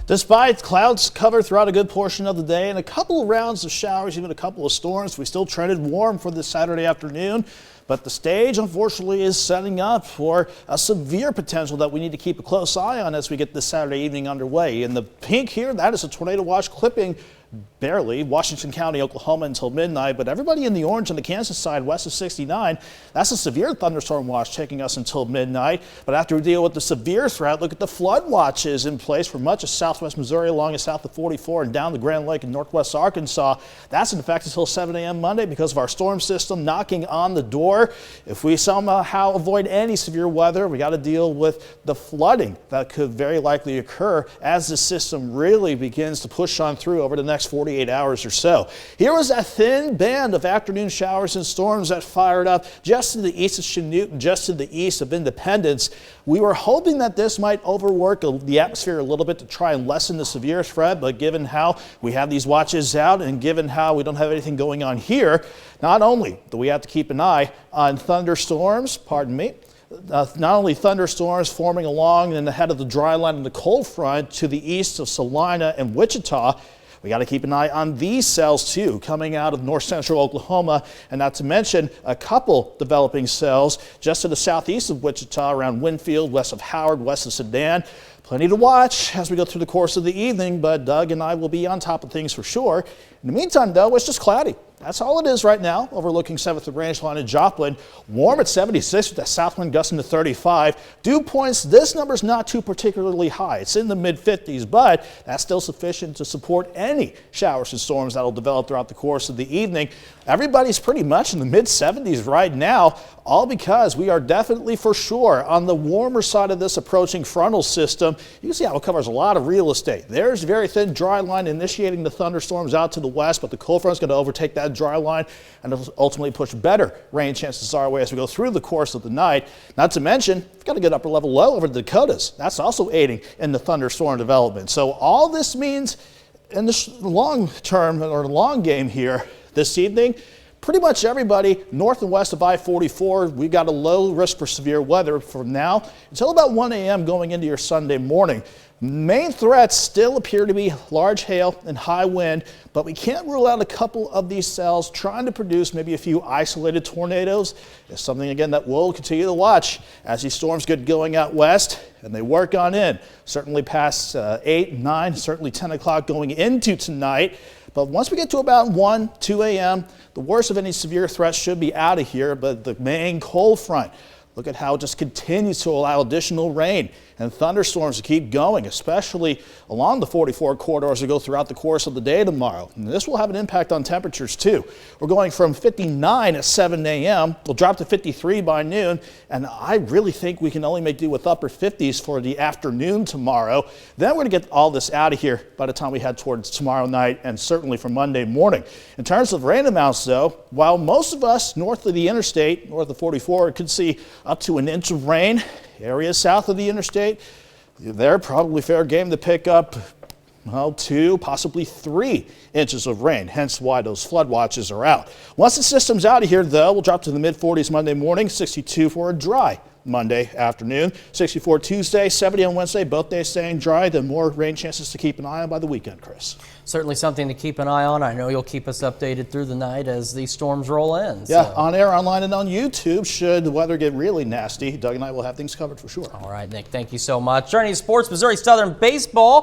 Despite clouds cover throughout a good portion of the day and a couple of rounds of showers, even a couple of storms, we still trended warm for this Saturday afternoon. But the stage, unfortunately, is setting up for a severe potential that we need to keep a close eye on as we get this Saturday evening underway. In the pink here, that is a tornado watch clipping barely Washington County, Oklahoma until midnight, but everybody in the orange on the Kansas side west of 69, that's a severe thunderstorm watch taking us until midnight. But after we deal with the severe threat, look at the flood watches in place for much of southwest Missouri along and south of 44 and down the Grand Lake in northwest Arkansas. That's in effect until 7 a.m. Monday because of our storm system knocking on the door. If we somehow avoid any severe weather, we got to deal with the flooding that could very likely occur as the system really begins to push on through over the next 48 hours or so. Here was a thin band of afternoon showers and storms that fired up just to the east of Chanute and just to the east of Independence. We were hoping that this might overwork the atmosphere a little bit to try and lessen the severe threat, but given how we have these watches out and given how we don't have anything going on here, not only do we have to keep an eye on thunderstorms, not only thunderstorms forming along and ahead of the dry line and the cold front to the east of Salina and Wichita, we got to keep an eye on these cells too, coming out of north central Oklahoma, and not to mention a couple developing cells just to the southeast of Wichita around Winfield, west of Howard, west of Sedan. Plenty to watch as we go through the course of the evening, but Doug and I will be on top of things for sure. In the meantime, though, it's just cloudy. That's all it is right now, overlooking 7th and Range Line in Joplin. Warm at 76 with that south wind gusting to 35. Dew points, this number's not too particularly high. It's in the mid-50s, but that's still sufficient to support any showers and storms that'll develop throughout the course of the evening. Everybody's pretty much in the mid-70s right now, all because we are definitely for sure on the warmer side of this approaching frontal system. You can see how it covers a lot of real estate. There's a very thin dry line initiating the thunderstorms out to the west, but the cold front is going to overtake that dry line and ultimately push better rain chances our way as we go through the course of the night. Not to mention, we've got a good upper level low over the Dakotas. That's also aiding in the thunderstorm development. So all this means in the long term or long game here this evening, pretty much everybody north and west of I-44, we've got a low risk for severe weather from now until about 1 a.m. going into your Sunday morning. Main threats still appear to be large hail and high wind, but we can't rule out a couple of these cells trying to produce maybe a few isolated tornadoes. It's something, again, that we'll continue to watch as these storms get going out west and they work on in. Certainly past 8, 9, certainly 10 o'clock going into tonight. But once we get to about 1, 2 a.m., the worst of any severe threats should be out of here, but the main cold front, look at how it just continues to allow additional rain and thunderstorms to keep going, especially along the 44 corridor as we go throughout the course of the day tomorrow. And this will have an impact on temperatures too. We're going from 59 at 7 a.m. We'll drop to 53 by noon, and I really think we can only make do with upper 50s for the afternoon tomorrow. Then we're going to get all this out of here by the time we head towards tomorrow night and certainly for Monday morning. In terms of rain amounts, though, while most of us north of the interstate, north of 44, could see up to an inch of rain, areas south of the interstate, they're probably fair game to pick up, well, 2, possibly 3 inches of rain, hence why those flood watches are out. Once the system's out of here, though, we'll drop to the mid-40s Monday morning, 62 for a dry Monday afternoon, 64 Tuesday, 70 on Wednesday, both days staying dry. Then more rain chances to keep an eye on by the weekend, Chris. Certainly something to keep an eye on. I know you'll keep us updated through the night as these storms roll in. Yeah, so. On air, online, and on YouTube. Should the weather get really nasty, Doug and I will have things covered for sure. All right, Nick, thank you so much. Journey Sports, Missouri Southern Baseball